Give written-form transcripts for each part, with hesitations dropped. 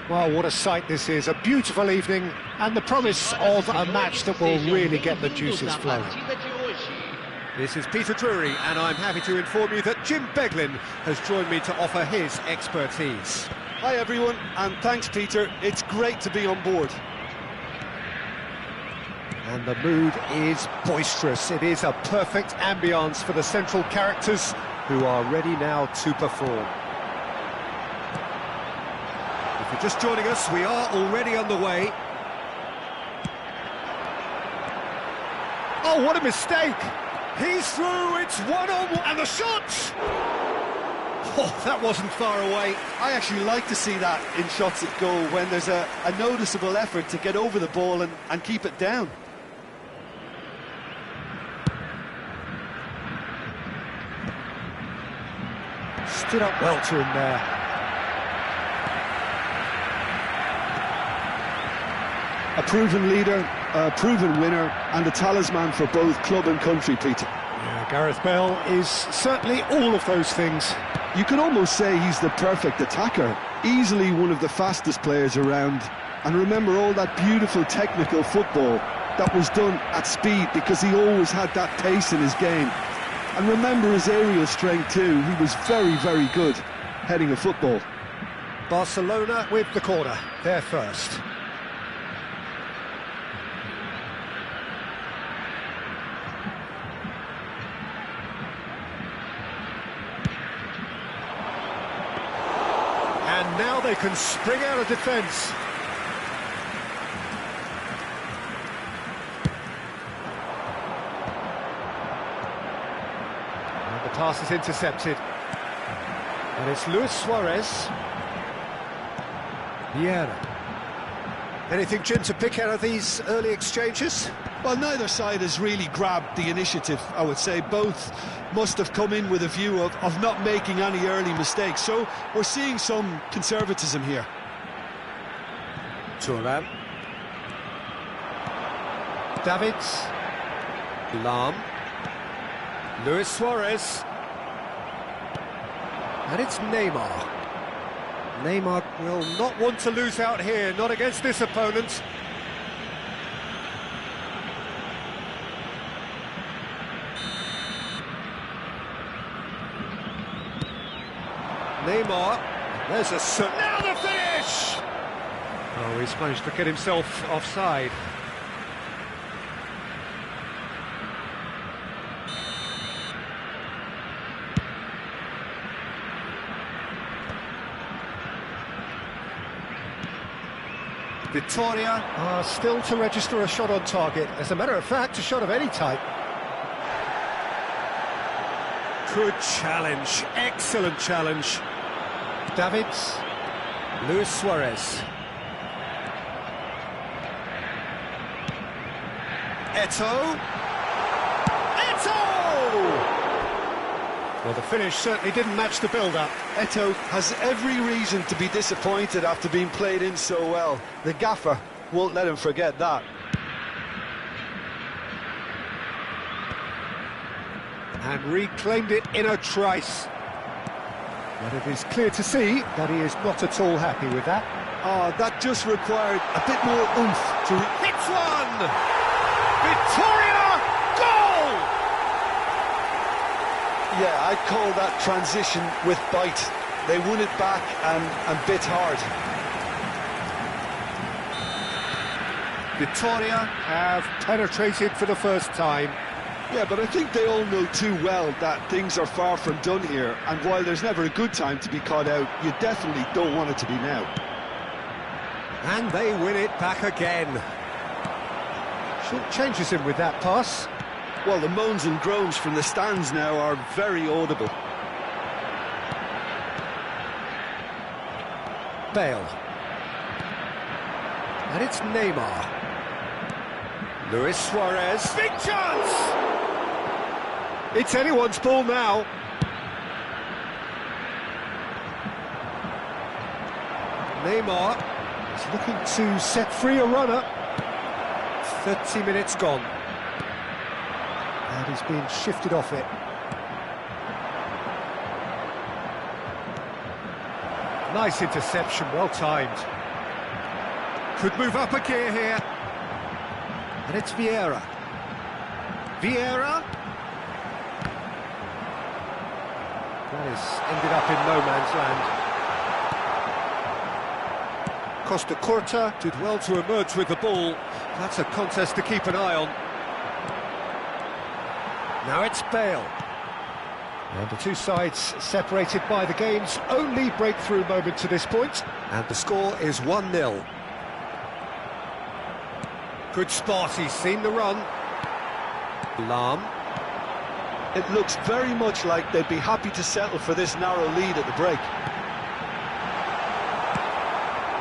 Well, what a sight this is, a beautiful evening and the promise of a match that will really get the juices flowing. This is Peter Drury, and I'm happy to inform you that Jim Beglin has joined me to offer his expertise. Hi everyone, and thanks Peter, it's great to be on board. And the mood is boisterous. It is a perfect ambience for the central characters who are ready now to perform. If you're just joining us, we are already underway. Oh, what a mistake! He's through, it's one-on-one, and the shot! Oh, that wasn't far away. I actually like to see that in shots at goal, when there's a noticeable effort to get over the ball and keep it down. Stood up well to him there. A proven leader, a proven winner, and a talisman for both club and country, Peter. Yeah, Gareth Bale is certainly all of those things. You could almost say he's the perfect attacker, easily one of the fastest players around. And remember all that beautiful technical football that was done at speed, because he always had that pace in his game. And remember his aerial strength too. He was very, very good heading a football. Barcelona with the corner, they're first. And now they can spring out of defence. And the pass is intercepted. And it's Luis Suarez. Vieira. Anything, Jim, to pick out of these early exchanges? Well, neither side has really grabbed the initiative, I would say. Both must have come in with a view of not making any early mistakes. So we're seeing some conservatism here. Thuram. Davids. Lahm. Luis Suarez. And it's Neymar. Neymar will not want to lose out here, not against this opponent. Neymar, there's a... Now the finish! Oh, he's managed to get himself offside. Vittoria. Still to register a shot on target. As a matter of fact, a shot of any type. Good challenge, excellent challenge. Davids. Luis Suarez. Eto'o. Well, the finish certainly didn't match the build-up. Eto'o has every reason to be disappointed after being played in so well. The gaffer won't let him forget that. And reclaimed it in a trice. But it is clear to see that he is not at all happy with that. That just required a bit more oomph to... Hits one! Vittoria! Goal! Yeah, I'd call that transition with bite. They won it back and bit hard. Vittoria have penetrated for the first time. Yeah, but I think they all know too well that things are far from done here, and while there's never a good time to be caught out, you definitely don't want it to be now. And they win it back again. Short changes him with that pass. Well, the moans and groans from the stands now are very audible. Bale. And it's Neymar. Luis Suarez. Big chance! It's anyone's ball now. Neymar is looking to set free a runner. 30 minutes gone. And he's being shifted off it. Nice interception, well timed. Could move up a gear here. And it's Vieira. Vieira. That has ended up in no man's land. Costa Curta did well to emerge with the ball. That's a contest to keep an eye on. Now it's Bale. And the two sides separated by the game's only breakthrough moment to this point. And the score is 1-0. Good spot, he's seen the run. Lahm. It looks very much like they'd be happy to settle for this narrow lead at the break.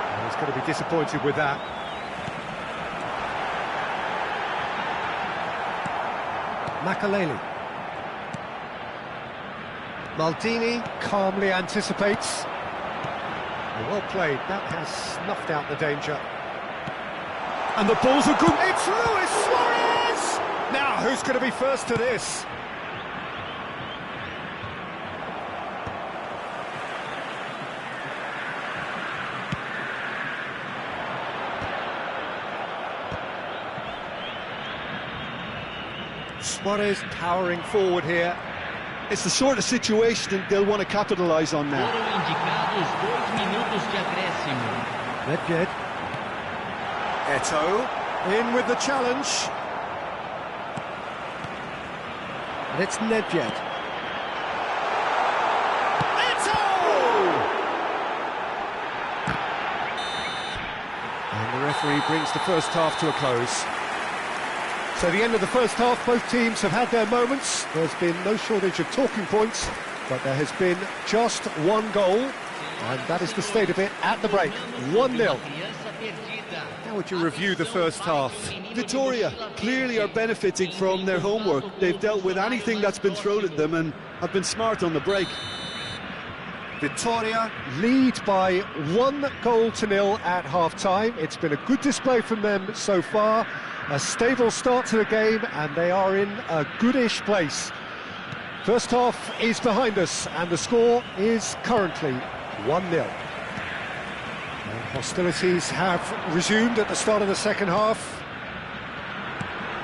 And he's going to be disappointed with that. Makaleli. Maldini calmly anticipates. Well played, that has snuffed out the danger. And the ball's a good... It's Luis Suarez! Now, who's going to be first to this? Suarez powering forward here. It's the sort of situation they'll want to capitalise on now. Nedved. Eto'o in with the challenge. And it's Nedved. Eto'o! And the referee brings the first half to a close. So the end of the first half, both teams have had their moments. There's been no shortage of talking points, but there has been just one goal, and that is the state of it at the break. 1-0. How would you review the first half? Vitoria clearly are benefiting from their homework. They've dealt with anything that's been thrown at them and have been smart on the break. Vitoria lead by 1-0 at half-time. It's been a good display from them so far. A stable start to the game, and they are in a goodish place. First half is behind us, and the score is currently 1-0. Hostilities have resumed at the start of the second half.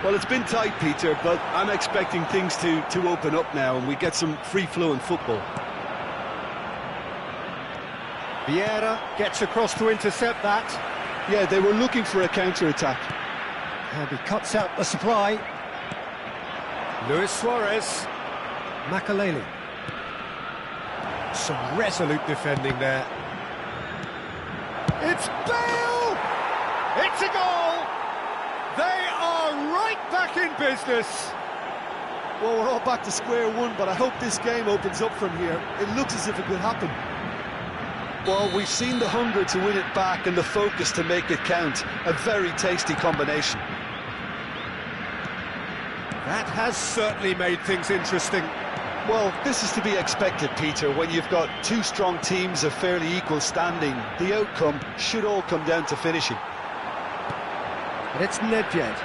Well, it's been tight, Peter, but I'm expecting things to open up now, and we get some free-flowing football. Vieira gets across to intercept that. Yeah, they were looking for a counter-attack. And he cuts out the supply. Luis Suarez. Makaleli. Some resolute defending there. It's Bale! It's a goal! They are right back in business. Well, we're all back to square one, but I hope this game opens up from here. It looks as if it could happen. Well, we've seen the hunger to win it back and the focus to make it count. A very tasty combination. That has certainly made things interesting. Well, this is to be expected, Peter. When you've got two strong teams of fairly equal standing, the outcome should all come down to finishing. And it's Nedved.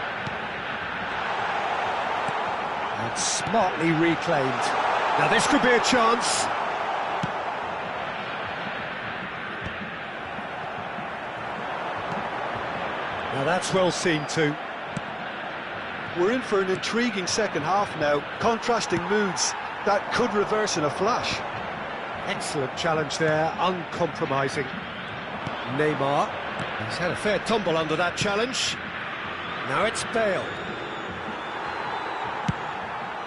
And smartly reclaimed. Now this could be a chance. Now that's well seen too. We're in for an intriguing second half now, contrasting moods that could reverse in a flash. Excellent challenge there, uncompromising. Neymar. He's had a fair tumble under that challenge. Now it's Bale.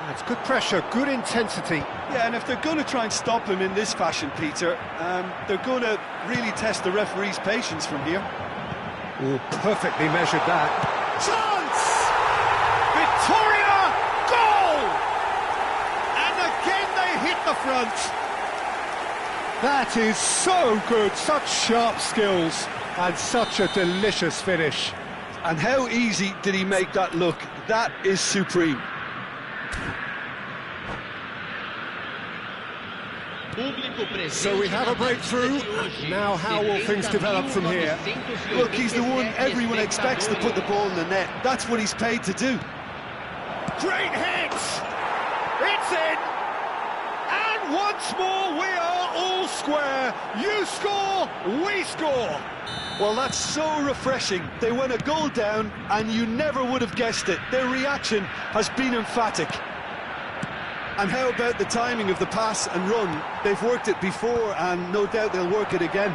That's good pressure, good intensity. Yeah, and if they're going to try and stop him in this fashion, Peter, they're going to really test the referee's patience from here. Oh, perfectly measured that. Chance! Vitoria! Goal! And again they hit the front. That is so good, such sharp skills, and such a delicious finish. And how easy did he make that look? That is supreme. So we have a breakthrough. Now how will things develop from here? Look, he's the one everyone expects to put the ball in the net. That's what he's paid to do. Great hit! It's in! And once more we are all square. You score, we score. Well, that's so refreshing. They went a goal down and you never would have guessed it. Their reaction has been emphatic. And how about the timing of the pass and run? They've worked it before and no doubt they'll work it again.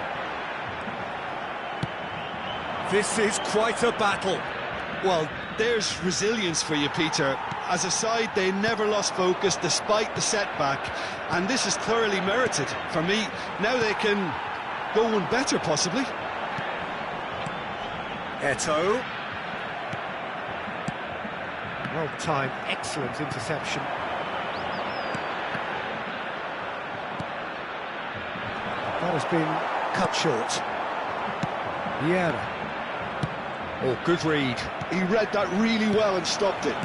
This is quite a battle. Well, there's resilience for you, Peter. As a side, they never lost focus despite the setback, and this is thoroughly merited. For me, now they can go one better, possibly. Eto'o. Well-timed, excellent interception. That has been cut short. Vieira. Oh, good read. He read that really well and stopped it.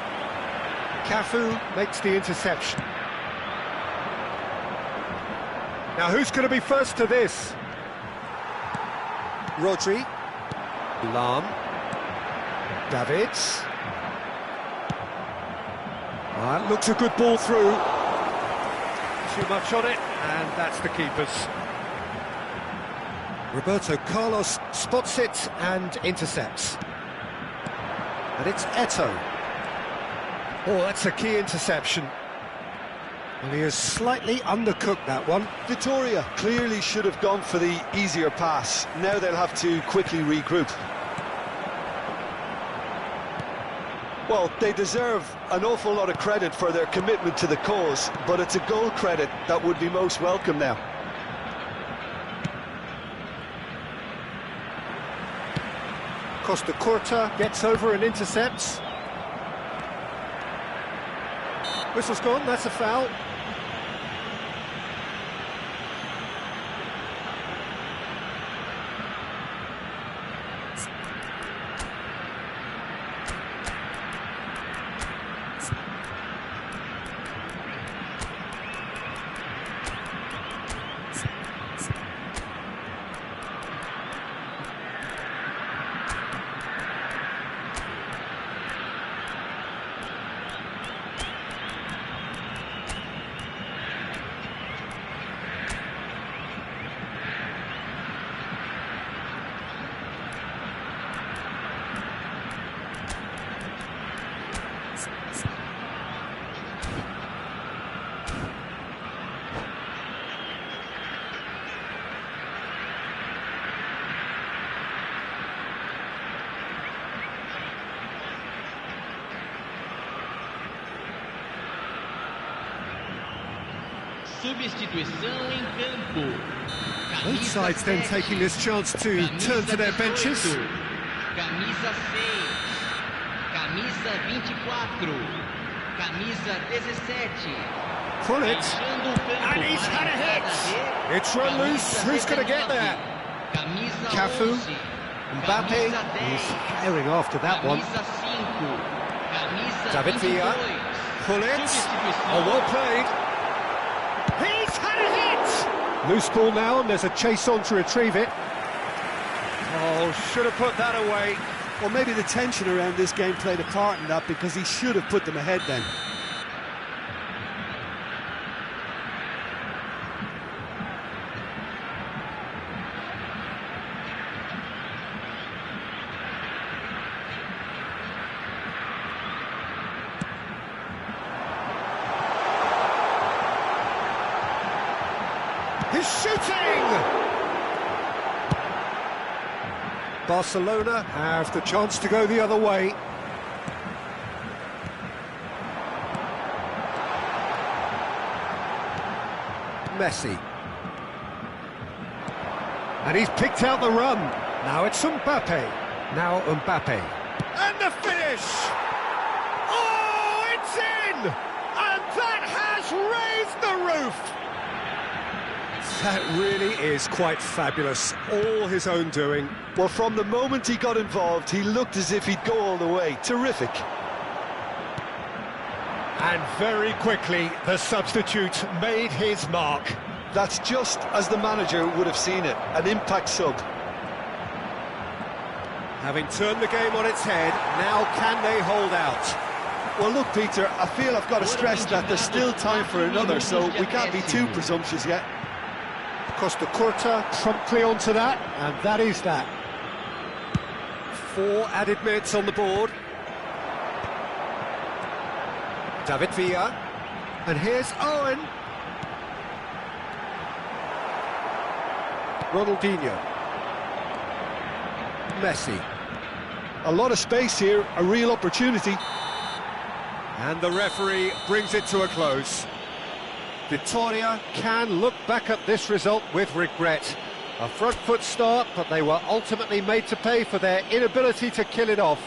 Cafu makes the interception. Now who's going to be first to this? Rodri. Lahm. Davids. That looks a good ball through. Too much on it, and that's the keeper's. Roberto Carlos spots it and intercepts. And it's Eto'o. Oh, that's a key interception. Well, he has slightly undercooked that one. Vitória clearly should have gone for the easier pass. Now they'll have to quickly regroup. Well, they deserve an awful lot of credit for their commitment to the cause, but it's a goal credit that would be most welcome now. Costa Curta gets over and intercepts. Whistle's gone, that's a foul. Substituição em campo. Both sides then taking this chance to turn to their benches. Camisa 6. Camisa 24. Camisa 17. Pull it. And he's had a hit. It's run loose. Who's going to get there? Cafu. Mbappe. He's herring after that one. David Villa. Pull it. Oh, well played. He's had a hit! Loose ball now, and there's a chase on to retrieve it. Oh, should have put that away. Well, maybe the tension around this game played a part in that, because he should have put them ahead then. He's shooting! Barcelona have the chance to go the other way. Messi. And he's picked out the run. Now it's Mbappe. Now Mbappe. And the finish! Oh, it's in! And that has raised the roof! That really is quite fabulous. All his own doing. Well, from the moment he got involved, he looked as if he'd go all the way. Terrific. And very quickly, the substitute made his mark. That's just as the manager would have seen it, an impact sub. Having turned the game on its head, now can they hold out? Well, look, Peter, I feel I've got to stress that there's still time for another, so we can't be too presumptuous yet. Costa Curta promptly onto that, and that is that. 4 added minutes on the board. David Villa. And here's Owen. Ronaldinho. Messi. A lot of space here, a real opportunity. And the referee brings it to a close. Vitoria can look back at this result with regret. A front foot start, but they were ultimately made to pay for their inability to kill it off.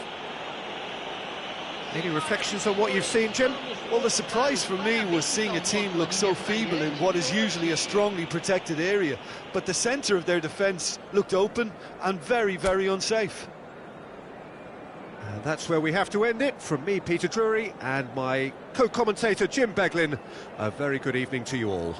Any reflections on what you've seen, Jim? Well, the surprise for me was seeing a team look so feeble in what is usually a strongly protected area. But the centre of their defence looked open and very, very unsafe. And that's where we have to end it. From me, Peter Drury, and my co-commentator, Jim Beglin, a very good evening to you all.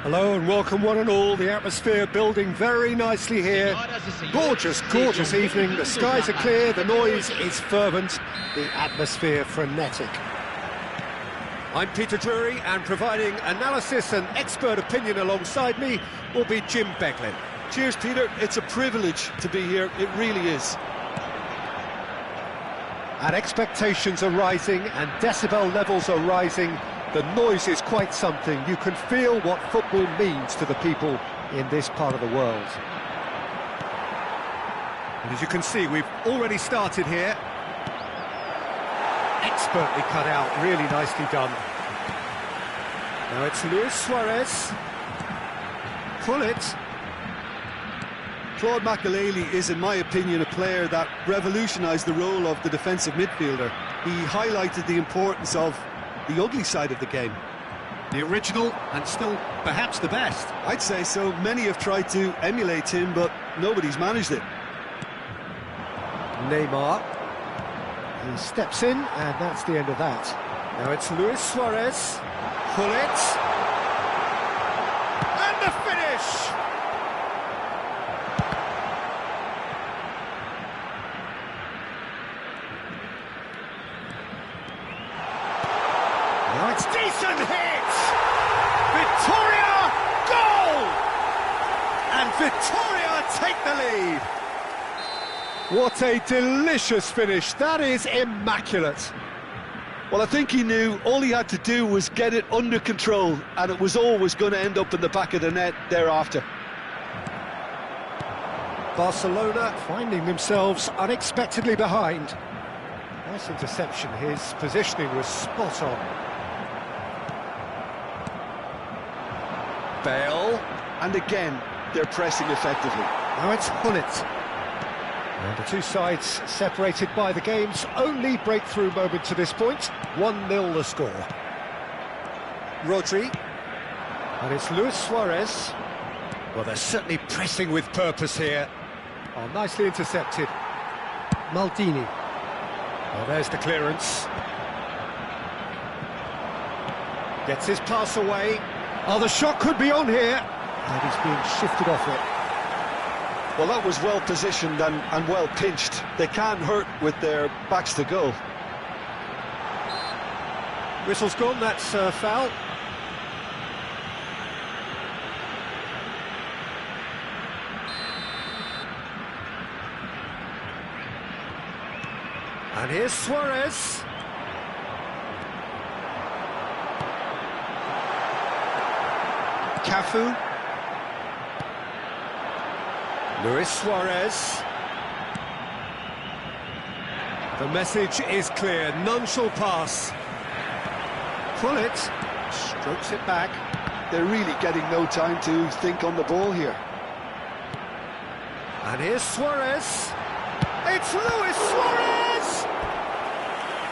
Hello and welcome one and all. The atmosphere building very nicely here. Gorgeous, gorgeous evening. The skies are clear, the noise is fervent, the atmosphere frenetic. I'm Peter Drury, and providing analysis and expert opinion alongside me will be Jim Beglin. Cheers, Peter. It's a privilege to be here. It really is. And expectations are rising and decibel levels are rising. The noise is quite something. You can feel what football means to the people in this part of the world. And as you can see, we've already started here. Expertly cut out, really nicely done. Now it's Luis Suarez. Pull it. Claude Makélélé is, in my opinion, a player that revolutionised the role of the defensive midfielder. He highlighted the importance of the ugly side of the game. The original, and still perhaps the best. I'd say so. Many have tried to emulate him, but nobody's managed it. Neymar. He steps in, and that's the end of that. Now it's Luis Suarez. Gullit. And the finish! Now it's decent hit! Victoria, goal! And Victoria take the lead. What a delicious finish. That is immaculate. Well, I think he knew all he had to do was get it under control, and it was always going to end up in the back of the net thereafter. Barcelona finding themselves unexpectedly behind. Nice interception. His positioning was spot on. Bale. And again, they're pressing effectively. Now it's Gullit. And the two sides separated by the game's only breakthrough moment to this point. 1-0 the score. Rodri. And it's Luis Suarez. Well, they're certainly pressing with purpose here. Oh, nicely intercepted. Maldini. Well, there's the clearance. Gets his pass away. Oh, the shot could be on here. And he's being shifted off it. Well, that was well positioned and well pinched. They can't hurt with their backs to goal. Whistle's gone, that's a foul. And here's Suarez. Cafu. Luis Suarez. The message is clear, none shall pass. Gullit strokes it back. They're really getting no time to think on the ball here. And here's Suarez. It's Luis Suarez!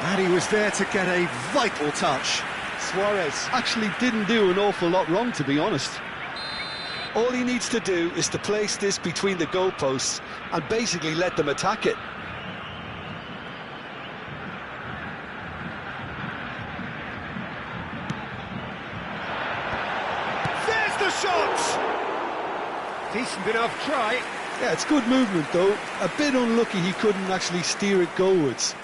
And he was there to get a vital touch. Suarez actually didn't do an awful lot wrong, to be honest. All he needs to do is to place this between the goalposts and basically let them attack it. There's the shot! Decent enough try. Yeah, it's good movement though. A bit unlucky he couldn't actually steer it goalwards.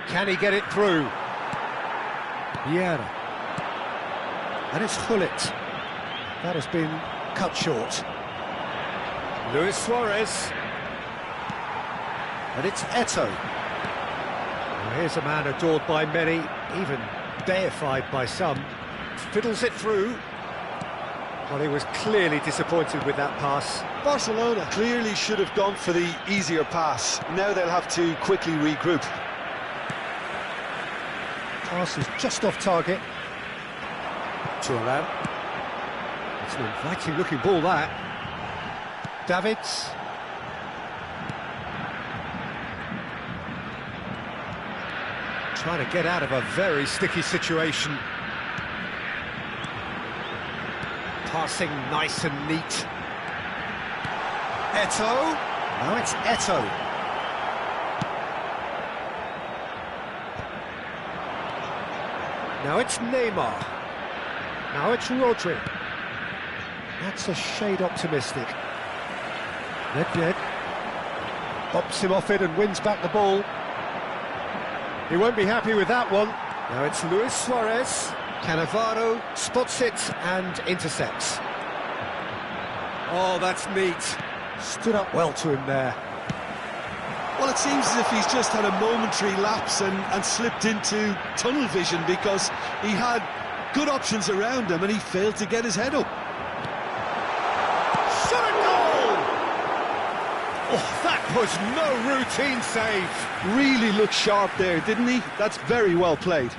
Can he get it through? Vieira. And it's Gullit. That has been cut short. Luis Suarez. And it's Eto'o. Well, here's a man adored by many, even deified by some. Fiddles it through. Well, he was clearly disappointed with that pass. Barcelona clearly should have gone for the easier pass. Now they'll have to quickly regroup. Pass is just off target. Thuram. It's an inviting looking ball, that. Davids. Trying to get out of a very sticky situation. Passing nice and neat. Eto'o. Now it's Eto'o. Now it's Neymar. Now it's Rodri. That's a shade optimistic. Nedved bops him off it and wins back the ball. He won't be happy with that one. Now it's Luis Suarez. Cannavaro spots it and intercepts. Oh, that's neat. Stood up well to him there. Well, it seems as if he's just had a momentary lapse and slipped into tunnel vision because he had good options around him and he failed to get his head up. Shot a goal! Oh, that was no routine save. Really looked sharp there, didn't he? That's very well played.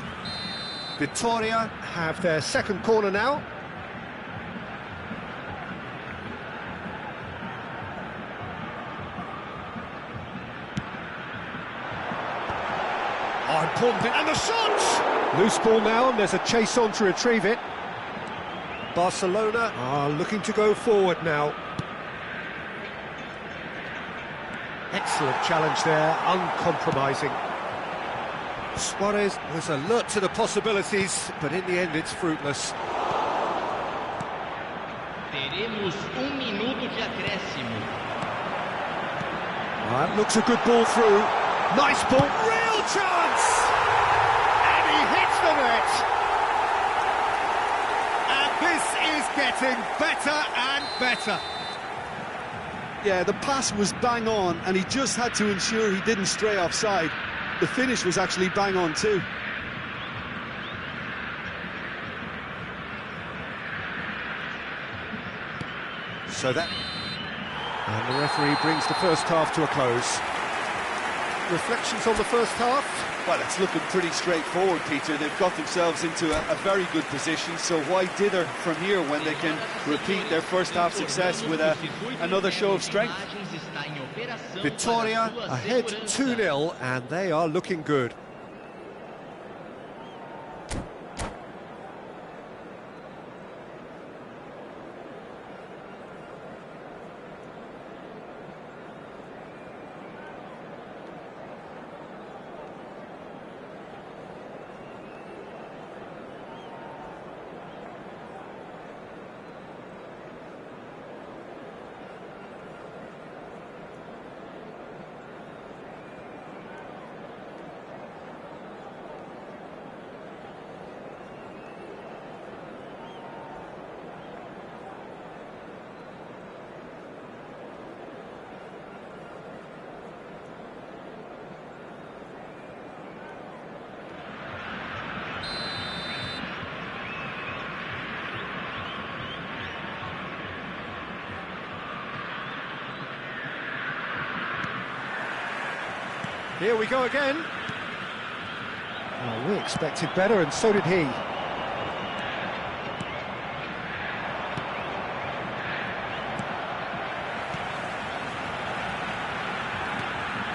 Victoria have their second corner now. Oh, important, and the shot! Loose ball now, and there's a chase on to retrieve it. Barcelona are looking to go forward now. Excellent challenge there, uncompromising. Suarez was alert to the possibilities, but in the end it's fruitless. Teremos minuto de acréscimo. That looks a good ball through. Nice ball, real chance! And he hits the net! And this is getting better and better. Yeah, the pass was bang on, and he just had to ensure he didn't stray offside. The finish was actually bang on too. So that... And the referee brings the first half to a close. Reflections on the first half? Well, it's looking pretty straightforward, Peter. They've got themselves into a very good position, so why dither from here when they can repeat their first half success with another show of strength? Vitória ahead 2-0, and they are looking good. Here we go again. Oh, we expected better, and so did he.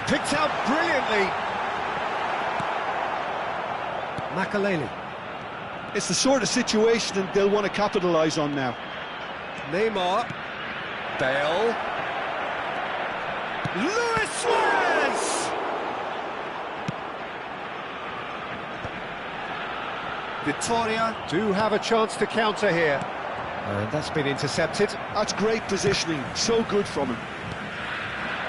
Picked out brilliantly. Makelele. It's the sort of situation that they'll want to capitalise on now. Neymar. Bale. Luis Suarez! Vitória do have a chance to counter here. And that's been intercepted. That's great positioning, so good from him.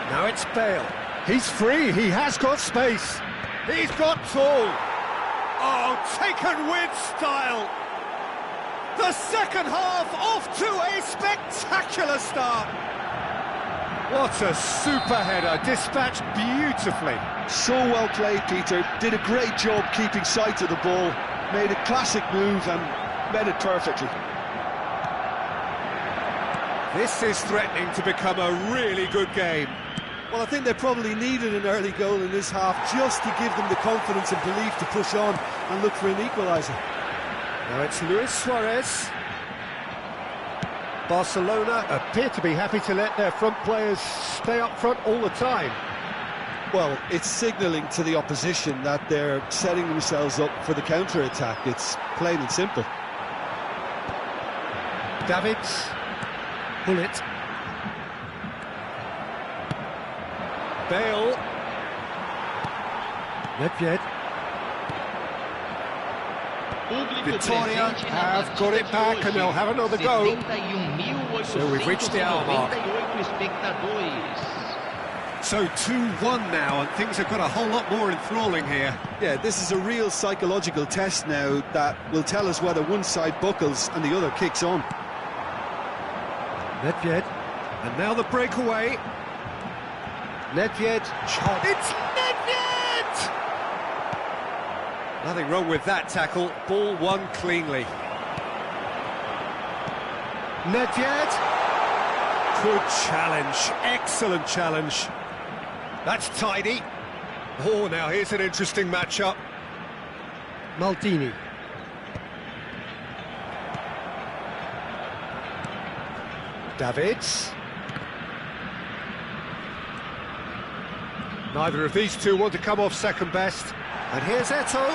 Now it's Bale. He's free, he has got space. He's got tall. Oh, taken with style. The second half off to a spectacular start. What a super header, dispatched beautifully. So well played, Peter. Did a great job keeping sight of the ball. Made a classic move and met it perfectly. This is threatening to become a really good game. Well, I think they probably needed an early goal in this half just to give them the confidence and belief to push on and look for an equaliser. Now it's Luis Suarez. Barcelona appear to be happy to let their front players stay up front all the time. Well, it's signalling to the opposition that they're setting themselves up for the counter-attack. It's plain and simple. Davids. Bullet. Bale. Nedved. Vitória have got it back and they'll have another go. So we've reached the hour mark. So 2-1 now, and things have got a whole lot more enthralling here. Yeah, this is a real psychological test now that will tell us whether one side buckles and the other kicks on. Nedved, and now the breakaway. Nedved, shot. It's Nedved! Nothing wrong with that tackle, ball won cleanly. Nedved. Good challenge, excellent challenge. That's tidy. Oh, now here's an interesting matchup. Maldini. Davids. Neither of these two want to come off second best. And here's Eto'o.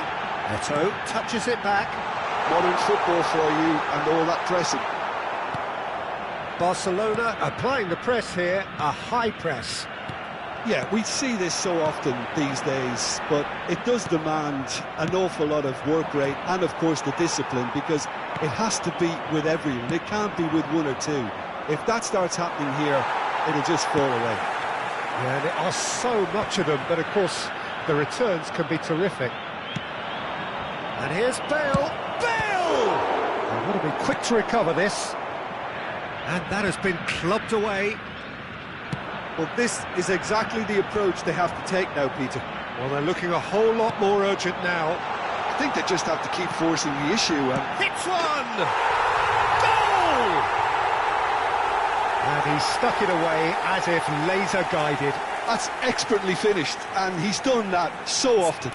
Eto'o touches it back. Modern football for you and all that pressing. Barcelona applying the press here, a high press. Yeah, we see this so often these days, but it does demand an awful lot of work rate and, of course, the discipline, because it has to be with everyone. It can't be with one or two. If that starts happening here, it'll just fall away. Yeah, there are so much of them, but of course the returns can be terrific. And here's Bale. Bale! And want to be quick to recover this. And that has been clubbed away. Well, this is exactly the approach they have to take now, Peter. Well, they're looking a whole lot more urgent now. I think they just have to keep forcing the issue. Hits one! Goal! And he stuck it away as if laser-guided. That's expertly finished, and he's done that so often.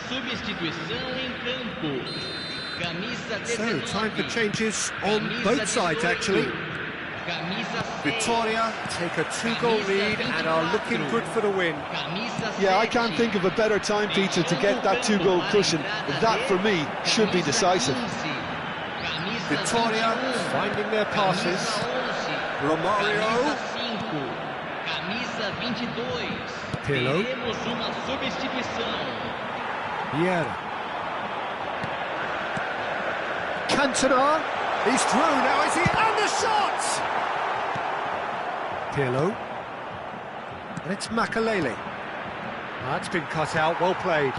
Substituição em campo. Camisa So, time for changes on both sides, actually. Vitória take a 2-goal lead and are looking good for the win. Yeah, I can't think of a better time, Peter, to get that 2-goal cushion. That, for me, should be decisive. Vitória finding their passes. Romario. Camisa 22. Pirlo. Teremos uma substituição. Vieira. Cantona. He's through now, is he? And the shot! Pirlo. And it's Makalele. That's been cut out, well played.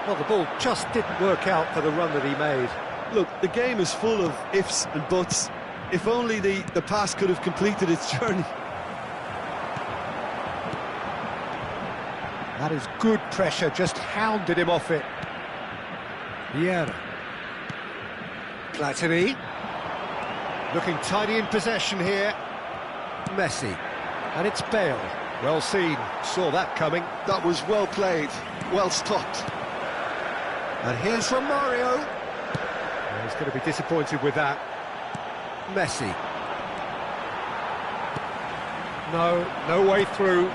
Well, the ball just didn't work out for the run that he made. Look, the game is full of ifs and buts. If only the pass could have completed its journey. That is good pressure, just hounded him off it. Vieira. Platini. Looking tidy in possession here. Messi. And it's Bale. Well seen, saw that coming. That was well played, well stopped. And here's Romario. He's going to be disappointed with that. Messi. No way through.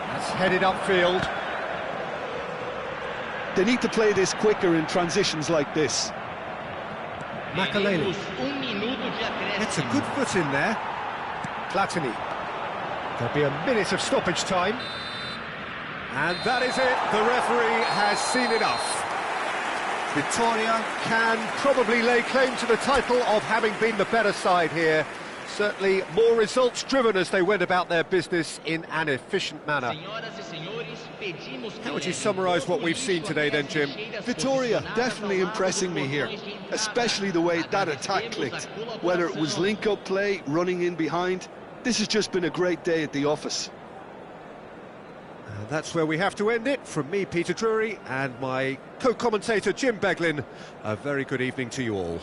That's headed upfield. They need to play this quicker in transitions like this. Makalele. Gets a good foot in there. Platini. There'll be a minute of stoppage time. And that is it. The referee has seen enough. Vitória can probably lay claim to the title of having been the better side here. Certainly more results-driven as they went about their business in an efficient manner. How would you summarise what we've seen today then, Jim? Vitória definitely impressing me here, especially the way that attack clicked. Whether it was link-up play, running in behind, this has just been a great day at the office. And that's where we have to end it. From me, Peter Drury, and my co-commentator, Jim Beglin, a very good evening to you all.